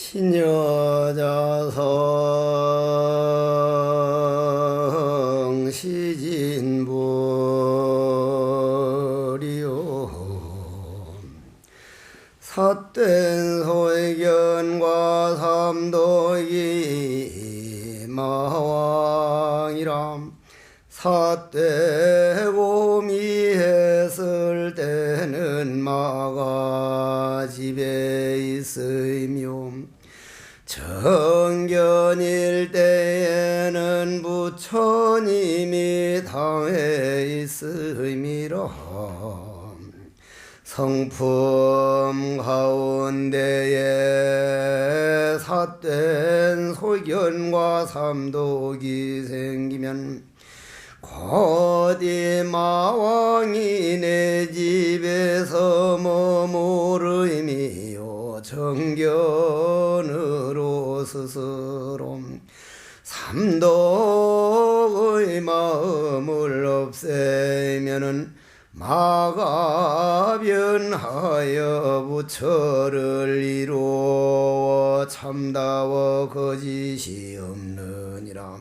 신여자성 시진불이요 삿된 소견과 삼독이 마왕이람 삿되고 미했을 때는 마가 집에 있으며 정견일 때에는 부처님이 당에 있음이라. 성품 가운데에 삿된 소견과 삼독이 생기면 곧 이 마왕이 내 집에서 머무름이요 정견으로 스스로 삼독의 마음을 없애면은 마가 변하여 부처를 이루어 참다워 거짓이 없느니라.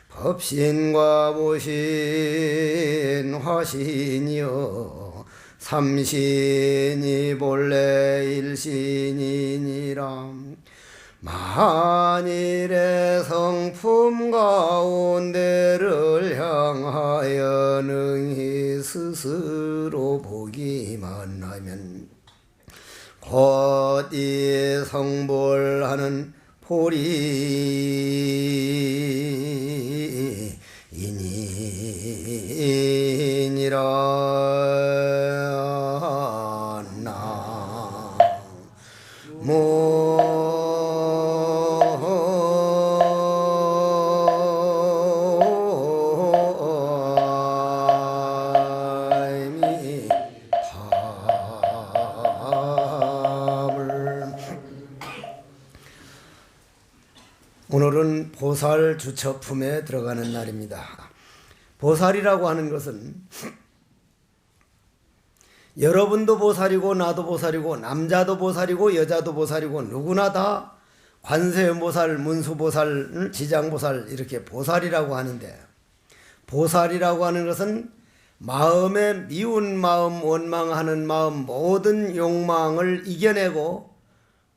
법신과 보신 화신이여 삼신이 본래 일신이니라. 만일의 성품 가운데를 향하여 능히 스스로 보기만 하면 곧 이 성불하는 보리인이니라. 나모 오늘은 보살 주처품에 들어가는 날입니다. 보살이라고 하는 것은 여러분도 보살이고 나도 보살이고 남자도 보살이고 여자도 보살이고 누구나 다 관세음보살, 문수보살, 지장보살 이렇게 보살이라고 하는데, 보살이라고 하는 것은 마음에 미운 마음, 원망하는 마음, 모든 욕망을 이겨내고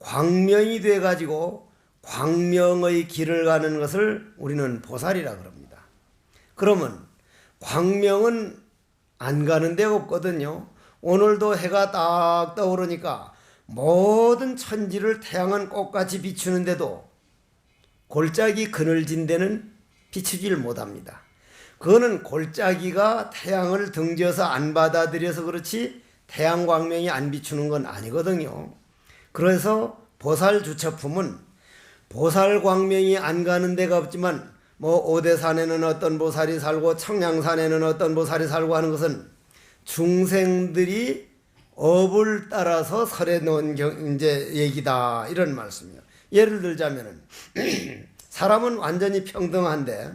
광명이 돼가지고 광명의 길을 가는 것을 우리는 보살이라 그럽니다. 그러면 광명은 안 가는 데가 없거든요. 오늘도 해가 딱 떠오르니까 모든 천지를 태양은 꽃같이 비추는데도 골짜기 그늘진 데는 비추질 못합니다. 그거는 골짜기가 태양을 등져서 안 받아들여서 그렇지 태양 광명이 안 비추는 건 아니거든요. 그래서 보살 주처품은 보살 광명이 안 가는 데가 없지만 오대산에는 어떤 보살이 살고 청량산에는 어떤 보살이 살고 하는 것은 중생들이 업을 따라서 설해 놓은 이제 얘기다, 이런 말씀이에요. 예를 들자면은 사람은 완전히 평등한데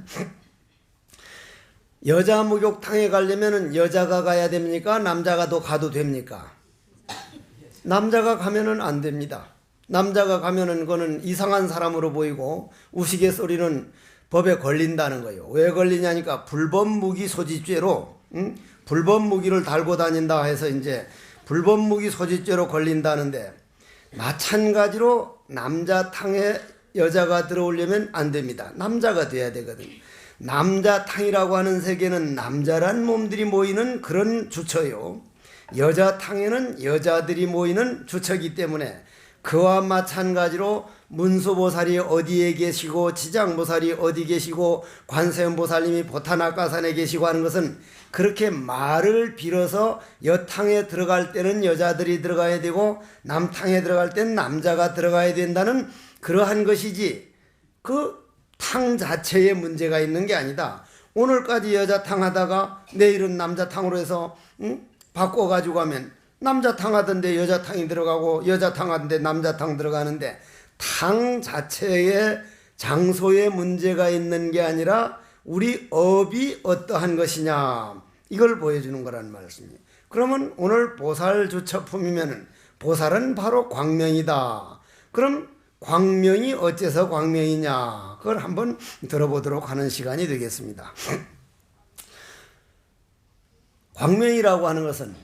여자 목욕탕에 가려면은 여자가 가야 됩니까? 남자가 더 가도 됩니까? 남자가 가면은 안 됩니다. 남자가 가면은 그거는 이상한 사람으로 보이고 우스갯소리는 법에 걸린다는 거예요. 왜 걸리냐니까 불법무기 소지죄로 불법무기를 달고 다닌다 해서 이제 불법무기 소지죄로 걸린다는데, 마찬가지로 남자탕에 여자가 들어오려면 안 됩니다. 남자가 돼야 되거든요. 남자탕이라고 하는 세계는 남자란 몸들이 모이는 그런 주처요. 여자탕에는 여자들이 모이는 주처이기 때문에 그와 마찬가지로 문수보살이 어디에 계시고 지장보살이 어디 계시고 관세음보살님이 보타나가산에 계시고 하는 것은 그렇게 말을 빌어서 여탕에 들어갈 때는 여자들이 들어가야 되고 남탕에 들어갈 때는 남자가 들어가야 된다는 그러한 것이지, 그 탕 자체에 문제가 있는 게 아니다. 오늘까지 여자탕 하다가 내일은 남자탕으로 해서 바꿔가지고 가면 남자탕 하던데 여자탕이 들어가고 여자탕 하던데 남자탕 들어가는데, 탕 자체의 장소에 문제가 있는 게 아니라 우리 업이 어떠한 것이냐, 이걸 보여주는 거란 말씀이에요. 그러면 오늘 보살 주처품이면은 보살은 바로 광명이다. 그럼 광명이 어째서 광명이냐, 그걸 한번 들어보도록 하는 시간이 되겠습니다. 광명이라고 하는 것은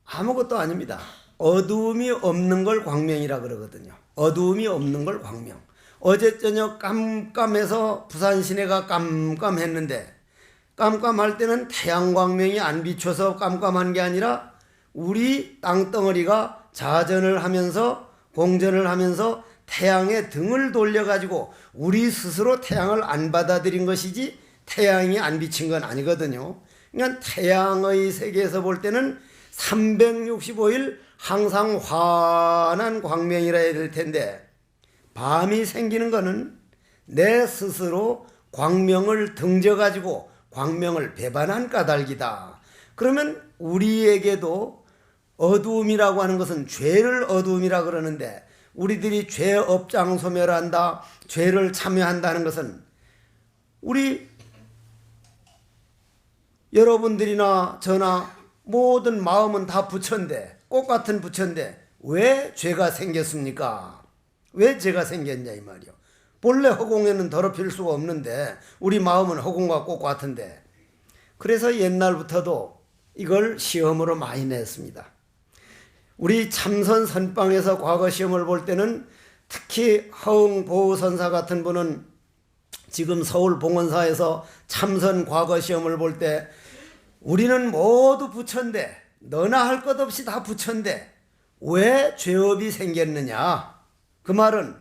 아무것도 아닙니다. 어두움이 없는 걸 광명이라 그러거든요. 어두움이 없는 걸 광명. 어제 저녁 깜깜해서 부산 시내가 깜깜했는데, 깜깜할 때는 태양 광명이 안 비춰서 깜깜한 게 아니라 우리 땅덩어리가 자전을 하면서 공전을 하면서 태양의 등을 돌려가지고 우리 스스로 태양을 안 받아들인 것이지 태양이 안 비친 건 아니거든요. 그러니까 태양의 세계에서 볼 때는 365일 항상 환한 광명이라 해야 될 텐데, 밤이 생기는 것은 내 스스로 광명을 등져가지고 광명을 배반한 까닭이다. 그러면 우리에게도 어두움이라고 하는 것은 죄를 어두움이라 그러는데, 우리들이 죄 업장 소멸한다, 죄를 참여한다는 것은 우리 여러분들이나 저나 모든 마음은 다 부처인데, 꽃같은 부처인데 왜 죄가 생겼습니까? 왜 죄가 생겼냐 이 말이요. 본래 허공에는 더럽힐 수가 없는데 우리 마음은 허공과 꽃 같은데, 그래서 옛날부터도 이걸 시험으로 많이 냈습니다. 우리 참선 선방에서 과거 시험을 볼 때는 특히 허응보선사 같은 분은 지금 서울봉원사에서 참선 과거 시험을 볼 때 우리는 모두 부처인데, 너나 할 것 없이 다 부처인데 왜 죄업이 생겼느냐. 그 말은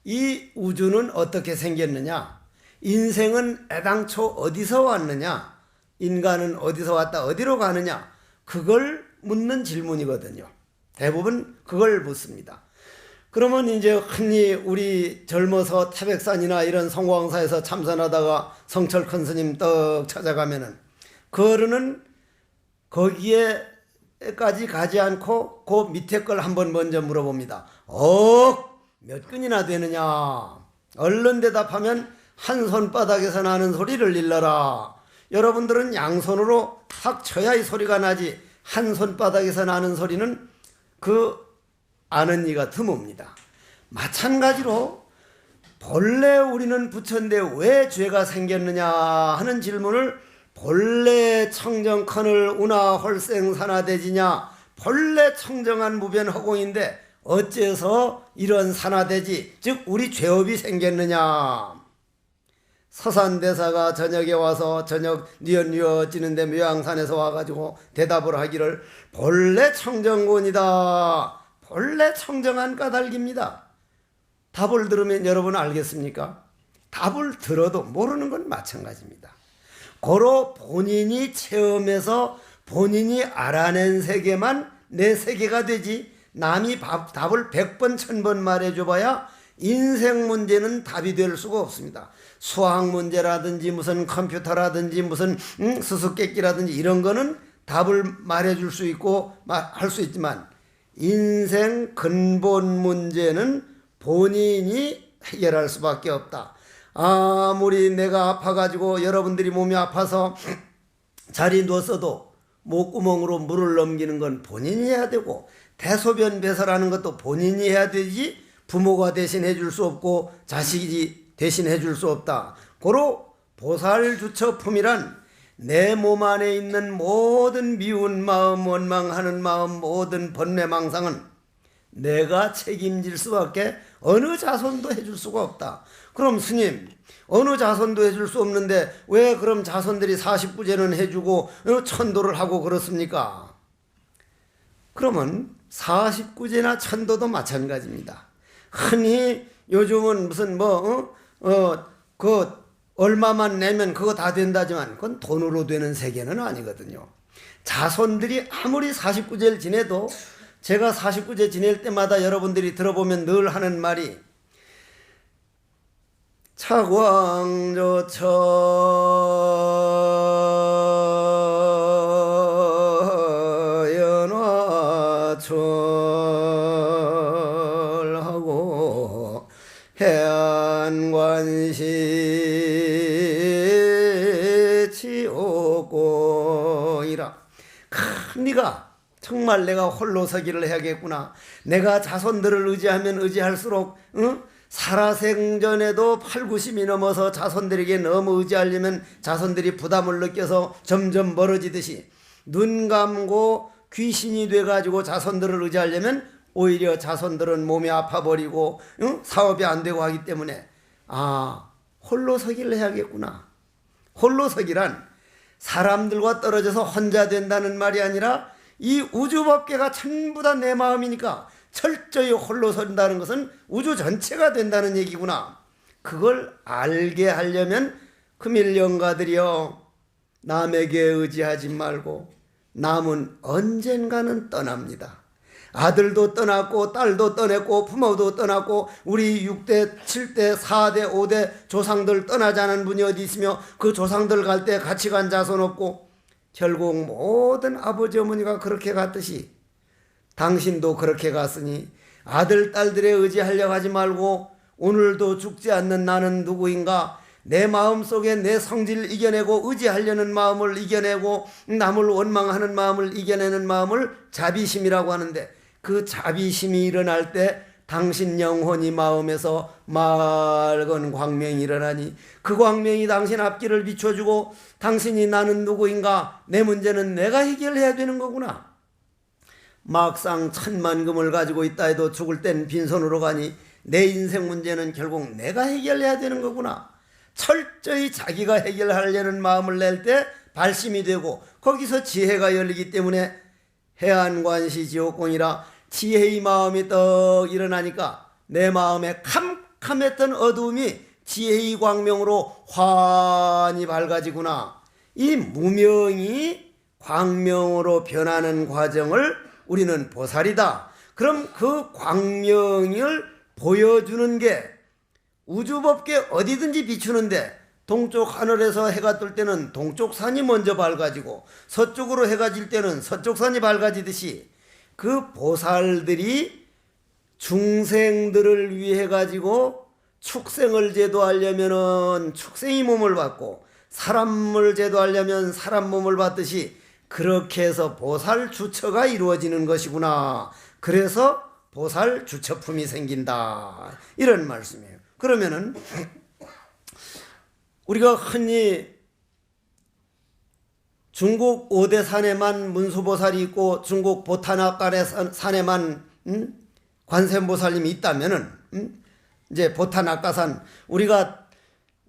이 우주는 어떻게 생겼느냐, 인생은 애당초 어디서 왔느냐, 인간은 어디서 왔다 어디로 가느냐, 그걸 묻는 질문이거든요. 대부분 그걸 묻습니다. 그러면 이제 흔히 우리 젊어서 태백산이나 이런 성광사에서 참선하다가 성철 큰 스님 떡 찾아가면은 그거는 거기에까지 가지 않고 그 밑에 걸 한번 먼저 물어봅니다. 몇 근이나 되느냐? 얼른 대답하면 한 손바닥에서 나는 소리를 일러라. 여러분들은 양손으로 탁 쳐야 이 소리가 나지, 한 손바닥에서 나는 소리는 그 아는 이가 드뭅니다. 마찬가지로 본래 우리는 부처인데 왜 죄가 생겼느냐 하는 질문을 본래 청정커늘 운하 홀생 산하대지냐, 본래 청정한 무변 허공인데 어째서 이런 산하대지, 즉 우리 죄업이 생겼느냐. 서산대사가 저녁에 와서 저녁 뉘엿뉘엿지는데 묘양산에서 와가지고 대답을 하기를 본래 청정곤이다, 본래 청정한 까닭입니다. 답을 들으면 여러분 알겠습니까? 답을 들어도 모르는 건 마찬가지입니다. 고로 본인이 체험해서 본인이 알아낸 세계만 내 세계가 되지, 남이 답을 100번 1000번 말해줘봐야 인생 문제는 답이 될 수가 없습니다. 수학 문제라든지 무슨 컴퓨터라든지 무슨 수수께끼라든지 이런 거는 답을 말해줄 수 있고 할 수 있지만, 인생 근본 문제는 본인이 해결할 수밖에 없다. 아무리 내가 아파가지고 여러분들이 몸이 아파서 자리에 누웠어도 목구멍으로 물을 넘기는 건 본인이 해야 되고, 대소변 배설하는 것도 본인이 해야 되지 부모가 대신해 줄 수 없고 자식이 대신해 줄 수 없다. 고로 보살주처품이란 내 몸 안에 있는 모든 미운 마음, 원망하는 마음, 모든 번뇌망상은 내가 책임질 수밖에 어느 자손도 해줄 수가 없다. 그럼 스님, 어느 자손도 해줄 수 없는데 왜 그럼 자손들이 49제는 해주고 천도를 하고 그렇습니까? 그러면 49제나 천도도 마찬가지입니다. 흔히 요즘은 무슨 얼마만 내면 그거 다 된다지만 그건 돈으로 되는 세계는 아니거든요. 자손들이 아무리 49제를 지내도, 제가 49제 지낼 때마다 여러분들이 들어보면 늘 하는 말이 차광조처 연화철하고 해안관시 지옥공이라. 큰 네가 정말 내가 홀로 서기를 해야겠구나. 내가 자손들을 의지하면 의지할수록 살아생전에도 8, 90이 넘어서 자손들에게 너무 의지하려면 자손들이 부담을 느껴서 점점 멀어지듯이 눈 감고 귀신이 돼가지고 자손들을 의지하려면 오히려 자손들은 몸이 아파버리고 사업이 안 되고 하기 때문에 홀로 서기를 해야겠구나. 홀로 서기란 사람들과 떨어져서 혼자 된다는 말이 아니라 이 우주법계가 전부 다 내 마음이니까 철저히 홀로 선다는 것은 우주 전체가 된다는 얘기구나. 그걸 알게 하려면 금일영가들이여 남에게 의지하지 말고 남은 언젠가는 떠납니다. 아들도 떠났고 딸도 떠났고 부모도 떠났고 우리 6대 7대 4대 5대 조상들 떠나지 않은 분이 어디 있으며 그 조상들 갈 때 같이 간 자손 없고 결국 모든 아버지 어머니가 그렇게 갔듯이 당신도 그렇게 갔으니 아들 딸들에 의지하려고 하지 말고 오늘도 죽지 않는 나는 누구인가 내 마음속에 내 성질을 이겨내고 의지하려는 마음을 이겨내고 남을 원망하는 마음을 이겨내는 마음을 자비심이라고 하는데 그 자비심이 일어날 때 당신 영혼이 마음에서 맑은 광명이 일어나니 그 광명이 당신 앞길을 비춰주고 당신이 나는 누구인가 내 문제는 내가 해결해야 되는 거구나. 막상 1000만 금을 가지고 있다 해도 죽을 땐 빈손으로 가니 내 인생 문제는 결국 내가 해결해야 되는 거구나. 철저히 자기가 해결하려는 마음을 낼 때 발심이 되고 거기서 지혜가 열리기 때문에 해안관시 지옥공이라 지혜의 마음이 떡 일어나니까 내 마음에 캄캄했던 어두움이 지혜의 광명으로 환히 밝아지구나. 이 무명이 광명으로 변하는 과정을 우리는 보살이다. 그럼 그 광명을 보여주는 게 우주법계 어디든지 비추는데 동쪽 하늘에서 해가 뜰 때는 동쪽 산이 먼저 밝아지고 서쪽으로 해가 질 때는 서쪽 산이 밝아지듯이 그 보살들이 중생들을 위해 가지고 축생을 제도하려면은 축생의 몸을 받고 사람을 제도하려면 사람 몸을 받듯이 그렇게 해서 보살 주처가 이루어지는 것이구나. 그래서 보살 주처품이 생긴다. 이런 말씀이에요. 그러면은 우리가 흔히 중국 5대 산에만 문수보살이 있고 중국 보타나간의 산에만 관세음보살님이 있다면은 이제 보타나가산 우리가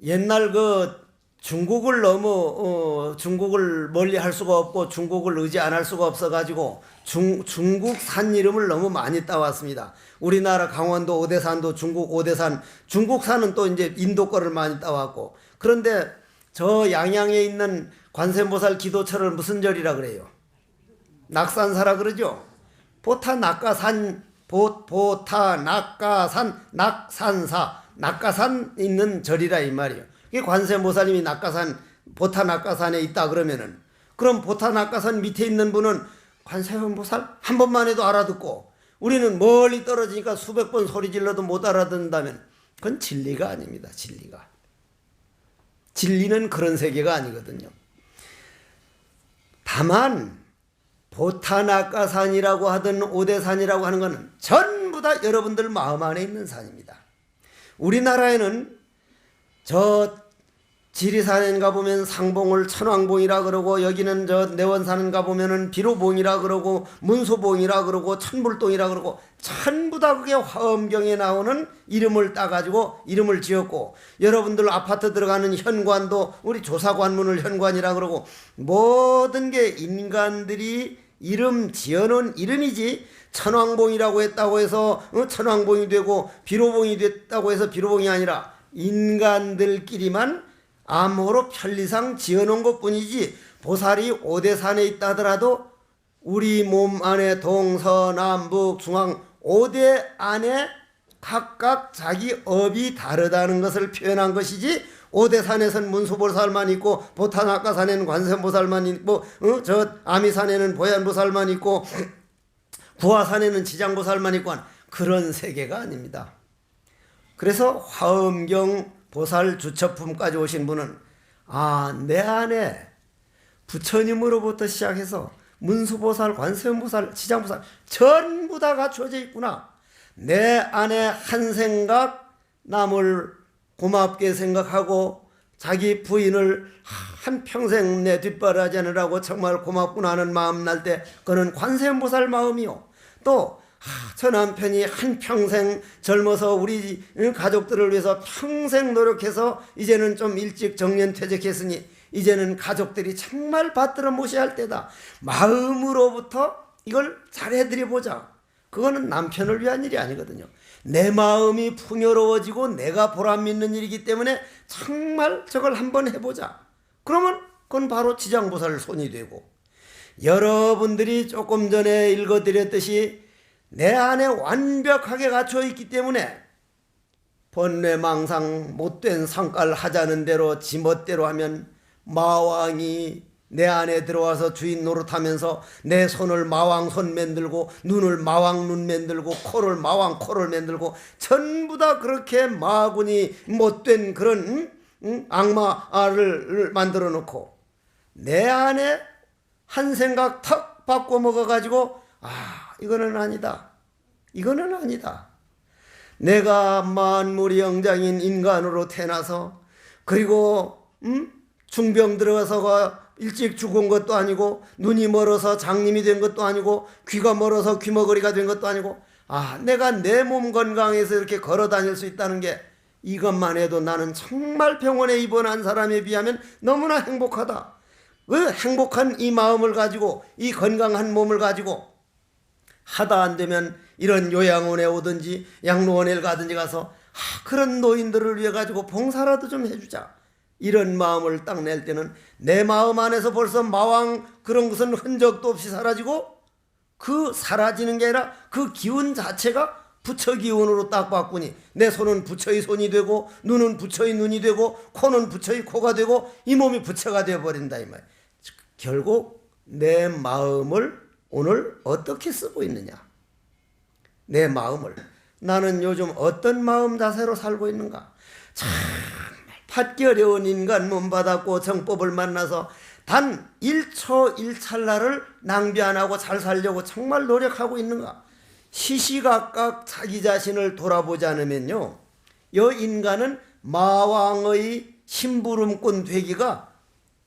옛날 그 중국을 너무 중국을 멀리 할 수가 없고 중국을 의지 안 할 수가 없어 가지고 중국 산 이름을 너무 많이 따왔습니다. 우리나라 강원도 오대산도 중국 오대산, 중국산은 또 이제 인도 거를 많이 따왔고. 그런데 저 양양에 있는 관세음보살 기도처를 무슨 절이라 그래요? 낙산사라 그러죠. 보타낙가산, 보타낙가산, 낙산사, 낙가산 있는 절이라 이 말이에요. 이게 관세음보살님이 낙가산, 보타낙가산에 있다 그러면은, 그럼 보타낙가산 밑에 있는 분은 관세음보살 한 번만 해도 알아듣고 우리는 멀리 떨어지니까 수백 번 소리 질러도 못 알아듣는다면 그건 진리가 아닙니다. 진리는 그런 세계가 아니거든요. 다만 보타낙가산이라고 하든 오대산이라고 하는 것은 전부 다 여러분들 마음 안에 있는 산입니다. 우리나라에는 저 지리산에 가보면 상봉을 천왕봉이라 그러고 여기는 저 내원산에 가보면은 비로봉이라 그러고 문소봉이라 그러고 천불동이라 그러고 전부 다 그게 화엄경에 나오는 이름을 따가지고 이름을 지었고 여러분들 아파트 들어가는 현관도 우리 조사관문을 현관이라 그러고 모든 게 인간들이 이름 지어놓은 이름이지 천왕봉이라고 했다고 해서 천왕봉이 되고 비로봉이 됐다고 해서 비로봉이 아니라 인간들끼리만 암호로 편리상 지어놓은 것뿐이지 보살이 오대산에 있다 하더라도 우리 몸 안에 동서남북 중앙 5대 안에 각각 자기 업이 다르다는 것을 표현한 것이지 오대산에서는 문수보살만 있고 보타낙가산에는 관세음보살만 있고 저 아미산에는 보얀보살만 있고 구화산에는 지장보살만 있고 그런 세계가 아닙니다. 그래서 화엄경 보살 주처품까지 오신 분은 내 안에 부처님으로부터 시작해서 문수보살, 관세음보살, 지장보살 전부 다 갖춰져 있구나. 내 안에 한 생각, 남을 고맙게 생각하고 자기 부인을 한평생 내 뒷바라지 하느라고 정말 고맙구나 하는 마음 날 때 그는 관세음보살 마음이요. 또 저 남편이 한평생 젊어서 우리 가족들을 위해서 평생 노력해서 이제는 좀 일찍 정년퇴직했으니 이제는 가족들이 정말 받들어 모셔야 할 때다. 마음으로부터 이걸 잘해드려보자. 그거는 남편을 위한 일이 아니거든요. 내 마음이 풍요로워지고 내가 보람 있는 일이기 때문에 정말 저걸 한번 해보자. 그러면 그건 바로 지장보살 손이 되고, 여러분들이 조금 전에 읽어드렸듯이 내 안에 완벽하게 갖춰 있기 때문에 번뇌망상 못된 상깔 하자는 대로 지멋대로 하면 마왕이 내 안에 들어와서 주인 노릇하면서 내 손을 마왕 손 만들고 눈을 마왕 눈 만들고 코를 마왕 코를 만들고 전부 다 그렇게 마군이 못된 그런 악마를 만들어 놓고 내 안에 한 생각 턱 바꿔 먹어가지고 이거는 아니다. 이거는 아니다. 내가 만물이 영장인 인간으로 태어나서 그리고 중병 들어가서 일찍 죽은 것도 아니고 눈이 멀어서 장님이 된 것도 아니고 귀가 멀어서 귀머거리가 된 것도 아니고 내가 내 몸 건강해서 이렇게 걸어 다닐 수 있다는 게 이것만 해도 나는 정말 병원에 입원한 사람에 비하면 너무나 행복하다. 그 행복한 이 마음을 가지고 이 건강한 몸을 가지고 하다 안 되면 이런 요양원에 오든지 양로원에 가든지 가서 그런 노인들을 위해 가지고 봉사라도 좀 해주자. 이런 마음을 딱 낼 때는 내 마음 안에서 벌써 마왕 그런 것은 흔적도 없이 사라지고 그 사라지는 게 아니라 그 기운 자체가 부처 기운으로 딱 바꾸니 내 손은 부처의 손이 되고 눈은 부처의 눈이 되고 코는 부처의 코가 되고 이 몸이 부처가 되어버린다 이 말. 결국 내 마음을 오늘 어떻게 쓰고 있느냐. 내 마음을 나는 요즘 어떤 마음 자세로 살고 있는가. 정말 받기 어려운 인간 몸 받았고 정법을 만나서 단 1초 1찰나를 낭비 안 하고 잘 살려고 정말 노력하고 있는가. 시시각각 자기 자신을 돌아보지 않으면요, 이 인간은 마왕의 심부름꾼 되기가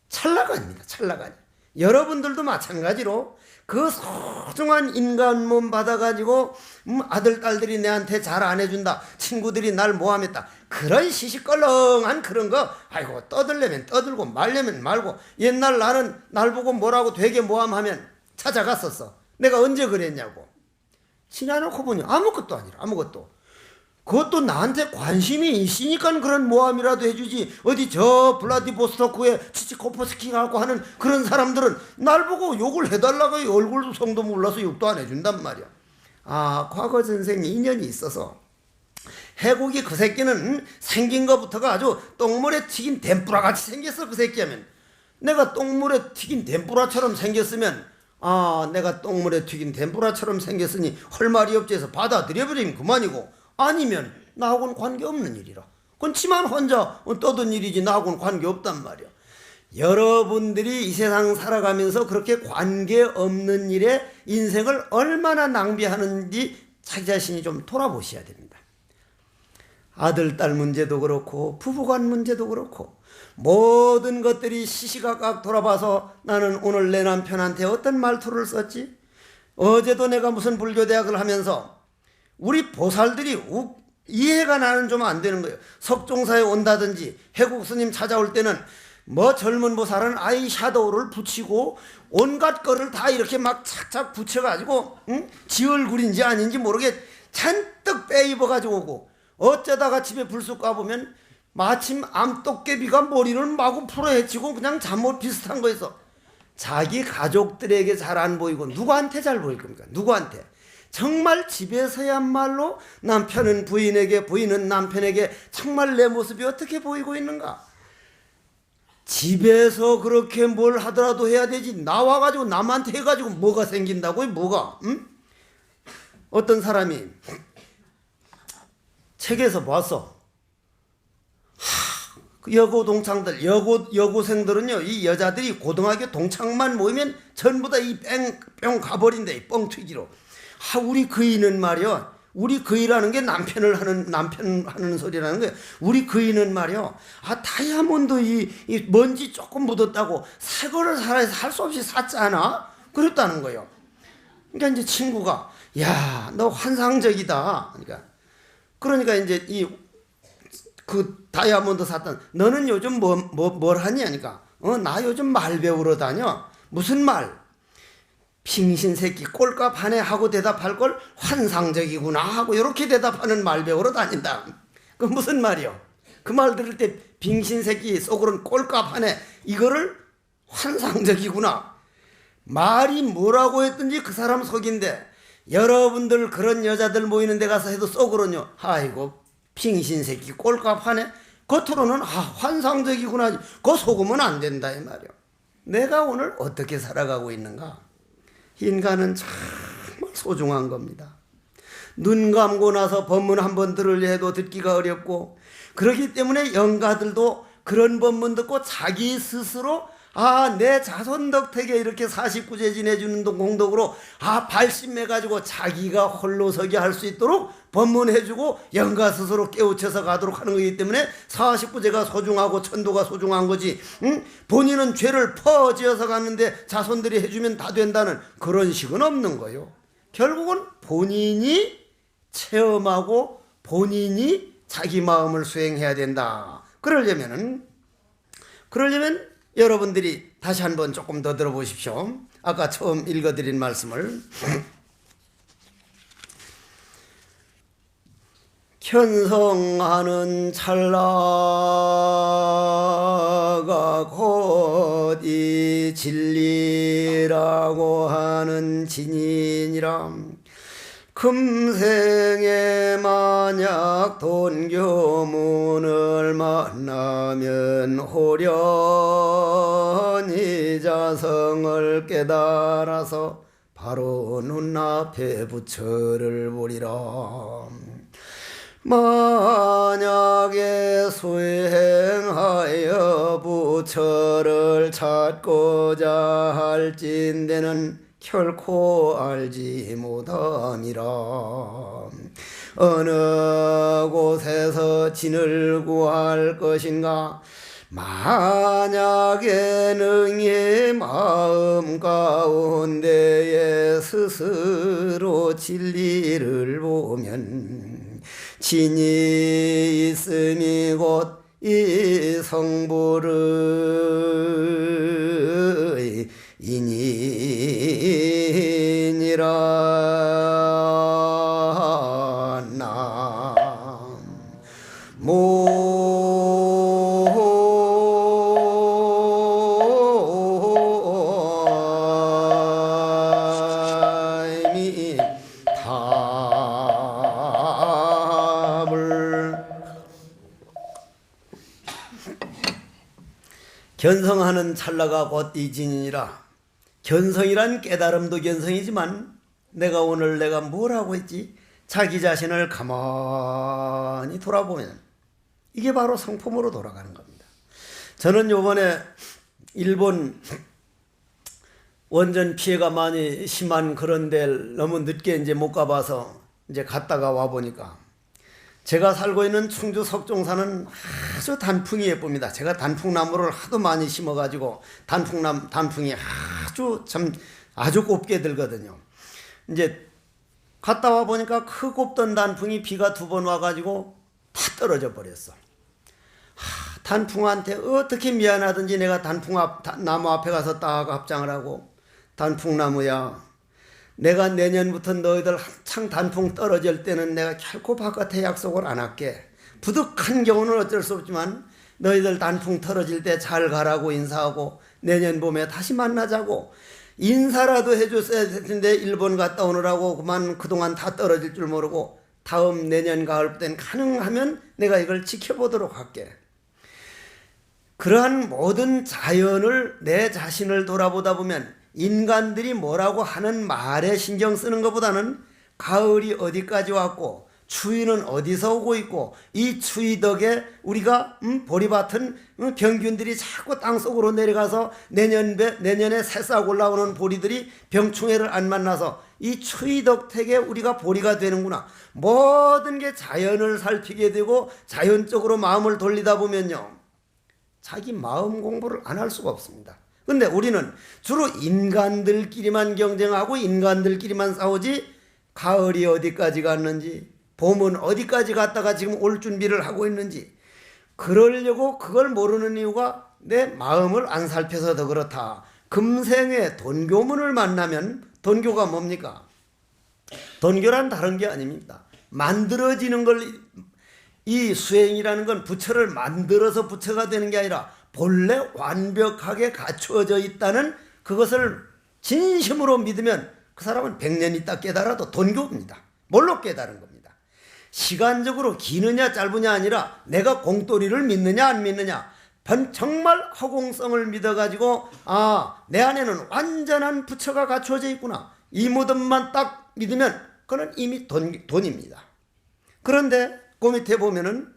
찰나간입니다. 찰나간. 여러분들도 마찬가지로 그 소중한 인간 몸 받아가지고 아들 딸들이 내한테 잘 안 해준다, 친구들이 날 모함했다, 그런 시시껄렁한 그런 거 아이고 떠들려면 떠들고 말려면 말고, 옛날 나는 날 보고 뭐라고 되게 모함하면 찾아갔었어. 내가 언제 그랬냐고. 지나놓고 보니 아무것도 아니라 아무것도. 그것도 나한테 관심이 있으니까 그런 모함이라도 해주지. 어디 저 블라디보스토크에 치치코프스키 갖고 하는 그런 사람들은 날 보고 욕을 해달라고 얼굴도 성도 몰라서 욕도 안 해준단 말이야. 과거 전생에 인연이 있어서 해국이 그 새끼는 생긴 것부터가 아주 똥물에 튀긴 덴뿌라 같이 생겼어. 그 새끼 하면 내가 똥물에 튀긴 덴뿌라처럼 생겼으면 내가 똥물에 튀긴 덴뿌라처럼 생겼으니 할 말이 없지 해서 받아들여버리면 그만이고, 아니면 나하고는 관계없는 일이라. 그건 지만 혼자 떠든 일이지 나하고는 관계없단 말이야. 여러분들이 이 세상 살아가면서 그렇게 관계없는 일에 인생을 얼마나 낭비하는지 자기 자신이 좀 돌아보셔야 됩니다. 아들, 딸 문제도 그렇고 부부간 문제도 그렇고 모든 것들이 시시각각 돌아봐서 나는 오늘 내 남편한테 어떤 말투를 썼지? 어제도 내가 무슨 불교대학을 하면서 우리 보살들이 이해가 나는 좀 안 되는 거예요. 석종사에 온다든지 해국 스님 찾아올 때는 젊은 보살은 아이 샤도우를 붙이고 온갖 거를 다 이렇게 막 착착 붙여가지고 지 얼굴인지 아닌지 모르게 잔뜩 빼입어가지고 오고, 어쩌다가 집에 불쑥 가보면 마침 암도깨비가 머리를 마구 풀어헤치고 그냥 잠옷 비슷한 거에서 자기 가족들에게 잘 안 보이고 누구한테 잘 보일 겁니까? 누구한테? 정말 집에서야말로 남편은 부인에게, 부인은 남편에게 정말 내 모습이 어떻게 보이고 있는가. 집에서 그렇게 뭘 하더라도 해야 되지, 나와가지고 남한테 해가지고 뭐가 생긴다고? 뭐가? 어떤 사람이 책에서 봤어. 그 여고 동창들, 여고생들은요, 이 여자들이 고등학교 동창만 모이면 전부 다 이 뿅 가버린다, 이 뻥튀기로. 우리 그이는 말이야. 우리 그이라는 게 남편 하는 소리라는 거예요. 우리 그이는 말이야. 다이아몬드 이 먼지 조금 묻었다고 새 거를 살아서 할 수 없이 샀잖아? 그랬다는 거예요. 그러니까 이제 친구가, 야, 너 환상적이다. 그러니까 이제 그 다이아몬드 샀던, 너는 요즘 뭘 하니? 하니까, 나 요즘 말 배우러 다녀. 무슨 말? 빙신 새끼 꼴값 하네 하고 대답할 걸 환상적이구나 하고 이렇게 대답하는 말 배우러 다닌다. 그 무슨 말이요? 그 말 들을 때 빙신 새끼 속으로는 꼴값 하네, 이거를 환상적이구나. 말이 뭐라고 했든지 그 사람 속인데, 여러분들 그런 여자들 모이는 데 가서 해도 속으로는요, 아이고 빙신 새끼 꼴값 하네. 겉으로는 환상적이구나. 그거 속으면 안 된다 이 말이요. 내가 오늘 어떻게 살아가고 있는가? 인간은 정말 소중한 겁니다. 눈 감고 나서 법문 한번 들으려 해도 듣기가 어렵고, 그렇기 때문에 영가들도 그런 법문 듣고 자기 스스로 내 자손 덕택에 이렇게 49제 지내주는 공덕으로 발심해가지고 자기가 홀로 서게 할 수 있도록 법문해주고 영가 스스로 깨우쳐서 가도록 하는 거기 때문에 49제가 소중하고 천도가 소중한 거지. 본인은 죄를 퍼지어서 갔는데 자손들이 해주면 다 된다는 그런 식은 없는 거요. 결국은 본인이 체험하고 본인이 자기 마음을 수행해야 된다. 그러려면 여러분들이 다시 한번 조금 더 들어보십시오. 아까 처음 읽어드린 말씀을. 견성하는 찰나가 곧 이 진리라고 하는 진인이라. 금생에 만약 돈교문을 만나면 호련히 자성을 깨달아서 바로 눈앞에 부처를 보리라. 만약에 수행하여 부처를 찾고자 할진대는 결코 알지 못함이라. 어느 곳에서 진을 구할 것인가? 만약에 능히 마음 가운데에 스스로 진리를 보면 진이 있음이 곧 이 성불의 인이니라. 견성하는 찰나가 곧 이진이니라. 견성이란 깨달음도 견성이지만 내가 오늘 내가 뭘 하고 있지? 자기 자신을 가만히 돌아보면 이게 바로 성품으로 돌아가는 겁니다. 저는 요번에 일본 원전 피해가 많이 심한 그런 데를 너무 늦게 이제 못 가봐서 이제 갔다가 와보니까 제가 살고 있는 충주 석종사는 아주 단풍이 예쁩니다. 제가 단풍나무를 하도 많이 심어가지고 단풍이 아주 곱게 들거든요. 이제 갔다 와 보니까 그 곱던 단풍이 비가 2번 와가지고 다 떨어져 버렸어. 단풍한테 어떻게 미안하든지 내가 나무 앞에 가서 딱 합장을 하고, 단풍나무야, 내가 내년부터 너희들 한창 단풍 떨어질 때는 내가 결코 바깥에 약속을 안 할게. 부득한 경우는 어쩔 수 없지만 너희들 단풍 떨어질 때 잘 가라고 인사하고 내년 봄에 다시 만나자고 인사라도 해줬어야 될 텐데 일본 갔다 오느라고 그동안 다 떨어질 줄 모르고 다음 내년 가을 땐 가능하면 내가 이걸 지켜보도록 할게. 그러한 모든 자연을, 내 자신을 돌아보다 보면 인간들이 뭐라고 하는 말에 신경 쓰는 것보다는 가을이 어디까지 왔고 추위는 어디서 오고 있고 이 추위 덕에 우리가 보리밭은 병균들이 자꾸 땅속으로 내려가서 내년에 새싹 올라오는 보리들이 병충해를 안 만나서 이 추위 덕택에 우리가 보리가 되는구나. 모든 게 자연을 살피게 되고 자연적으로 마음을 돌리다 보면요, 자기 마음 공부를 안 할 수가 없습니다. 근데 우리는 주로 인간들끼리만 경쟁하고 인간들끼리만 싸우지, 가을이 어디까지 갔는지, 봄은 어디까지 갔다가 지금 올 준비를 하고 있는지, 그러려고 그걸 모르는 이유가 내 마음을 안 살펴서 더 그렇다. 금생에 돈교문을 만나면, 돈교가 뭡니까? 돈교란 다른 게 아닙니다. 만들어지는 걸, 이 수행이라는 건 부처를 만들어서 부처가 되는 게 아니라 본래 완벽하게 갖추어져 있다는 그것을 진심으로 믿으면 그 사람은 100년 있다 깨달아도 돈교입니다. 뭘로 깨달은 겁니다. 시간적으로 기느냐 짧으냐 아니라 내가 공돌이를 믿느냐 안 믿느냐, 정말 허공성을 믿어가지고 내 안에는 완전한 부처가 갖추어져 있구나, 이 무덤만 딱 믿으면 그건 이미 돈입니다. 그런데 그 밑에 보면은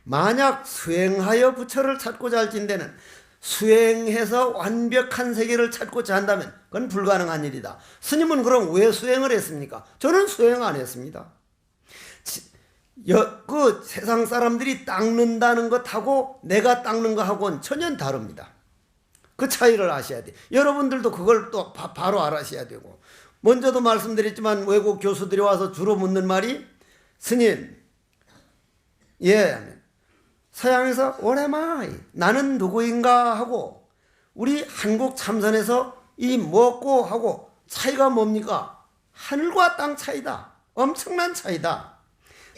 만약 수행하여 부처를 찾고자 할진대는, 수행해서 완벽한 세계를 찾고자 한다면 그건 불가능한 일이다. 스님은 그럼 왜 수행을 했습니까? 저는 수행 안 했습니다. 그 세상 사람들이 닦는다는 것하고 내가 닦는 것하고는 전혀 다릅니다. 그 차이를 아셔야 돼요. 여러분들도 그걸 또 바로 알아셔야 되고, 먼저도 말씀드렸지만 외국 교수들이 와서 주로 묻는 말이, 스님, 서양에서 What am I? 나는 누구인가 하고 우리 한국 참선에서 이 뭐고 하고 차이가 뭡니까? 하늘과 땅 차이다. 엄청난 차이다.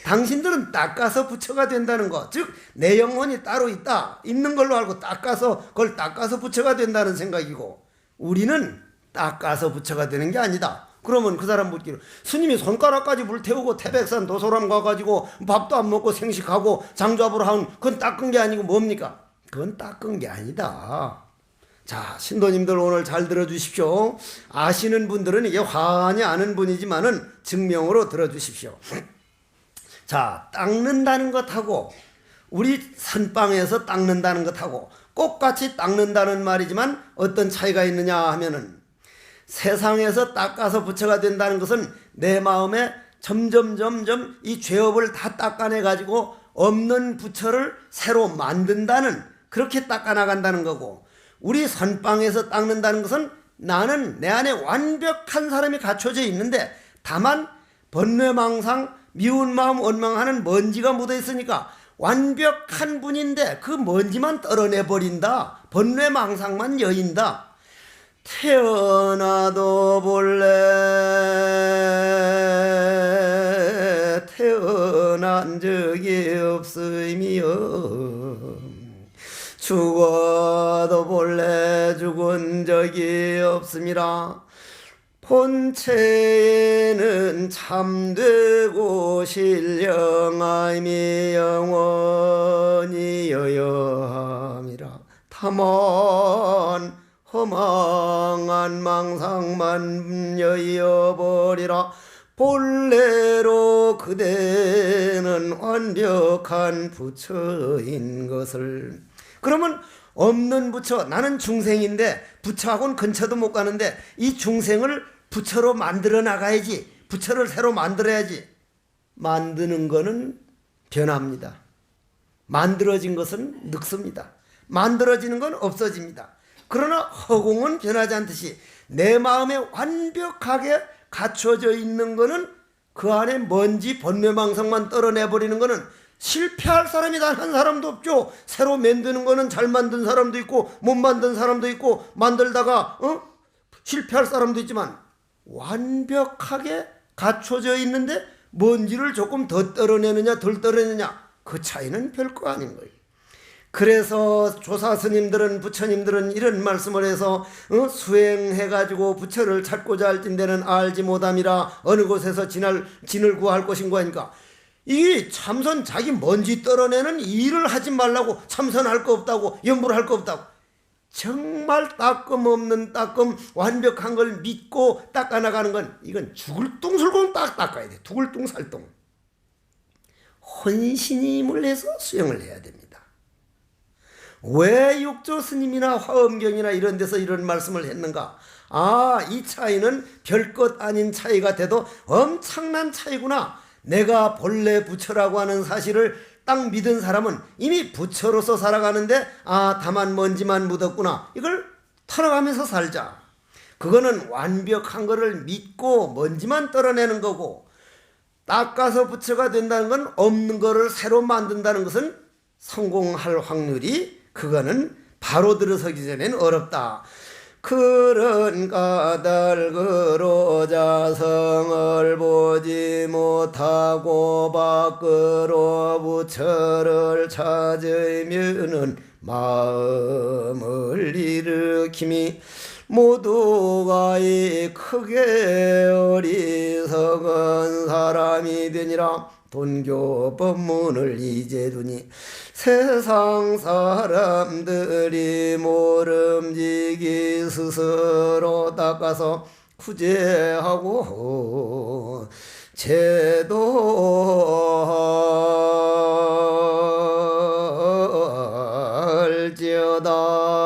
당신들은 닦아서 부처가 된다는 것, 즉 내 영혼이 따로 있는 걸로 알고 그걸 닦아서 부처가 된다는 생각이고, 우리는 닦아서 부처가 되는 게 아니다. 그러면 그 사람 묻기로, 스님이 손가락까지 불태우고 태백산 도소람 가가지고 밥도 안 먹고 생식하고 장좌부를 하면 그건 닦은 게 아니고 뭡니까? 그건 닦은 게 아니다. 자, 신도님들 오늘 잘 들어주십시오. 아시는 분들은 이게 환히 아는 분이지만은 증명으로 들어주십시오. 자, 닦는다는 것하고 우리 선방에서 닦는다는 것하고 똑같이 닦는다는 말이지만 어떤 차이가 있느냐 하면은, 세상에서 닦아서 부처가 된다는 것은 내 마음에 점점 이 죄업을 다 닦아내 가지고 없는 부처를 새로 만든다는, 그렇게 닦아나간다는 거고, 우리 선방에서 닦는다는 것은 나는 내 안에 완벽한 사람이 갖춰져 있는데 다만 번뇌망상, 미운 마음, 원망하는 먼지가 묻어 있으니까 완벽한 분인데 그 먼지만 떨어내버린다. 번뇌망상만 여인다. 태어나도 본래 태어난 적이 없으며, 죽어도 본래 죽은 적이 없음이라. 본체에는 참되고 신령함이 영원히 여여함이라. 다만 허망한 망상만 여여버리라. 본래로 그대는 완벽한 부처인 것을. 그러면 없는 부처, 나는 중생인데 부처하고는 근처도 못 가는데 이 중생을 부처로 만들어 나가야지, 부처를 새로 만들어야지. 만드는 거는 변합니다. 만들어진 것은 늙습니다. 만들어지는 건 없어집니다. 그러나 허공은 변하지 않듯이 내 마음에 완벽하게 갖춰져 있는 거는, 그 안에 먼지 번뇌망상만 떨어내버리는 거는 실패할 사람이 단 한 사람도 없죠. 새로 만드는 거는 잘 만든 사람도 있고 못 만든 사람도 있고, 만들다가 실패할 사람도 있지만 완벽하게 갖춰져 있는데 먼지를 조금 더 떨어내느냐 덜 떨어내느냐, 그 차이는 별거 아닌 거예요. 그래서 조사 스님들은, 부처님들은 이런 말씀을 해서 수행해가지고 부처를 찾고자 할진대는 알지 못함이라. 어느 곳에서 진을 구할 것인가 하니까, 이 참선 자기 먼지 떨어내는 일을 하지 말라고, 참선할 거 없다고, 연부를 할 거 없다고. 정말 따끔 없는 따끔 완벽한 걸 믿고 닦아나가는 건, 이건 죽을 똥술공 딱 닦아야 돼. 죽을 똥살똥. 혼신임을 해서 수행을 해야 됩니다. 왜 육조 스님이나 화엄경이나 이런 데서 이런 말씀을 했는가? 이 차이는 별것 아닌 차이가 돼도 엄청난 차이구나. 내가 본래 부처라고 하는 사실을 딱 믿은 사람은 이미 부처로서 살아가는데 다만 먼지만 묻었구나. 이걸 털어가면서 살자. 그거는 완벽한 거를 믿고 먼지만 떨어내는 거고, 닦아서 부처가 된다는 건 없는 거를 새로 만든다는 것은 성공할 확률이 그거는 바로 들어서기 전에는 어렵다. 그런 까닭으로 자성을 보지 못하고 밖으로 부처를 찾으면은 마음을 일으킴이 모두가 이 크게 어리석은 사람이 되니라. 돈교 법문을 이제 두니 세상 사람들이 모름지기 스스로 닦아서 구제하고 제도할지어다.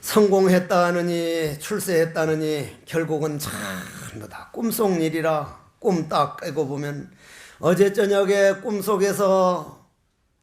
성공했다느니 출세했다느니 결국은 전부 다 꿈속 일이라. 꿈 딱 깨고 보면 어제 저녁에 꿈속에서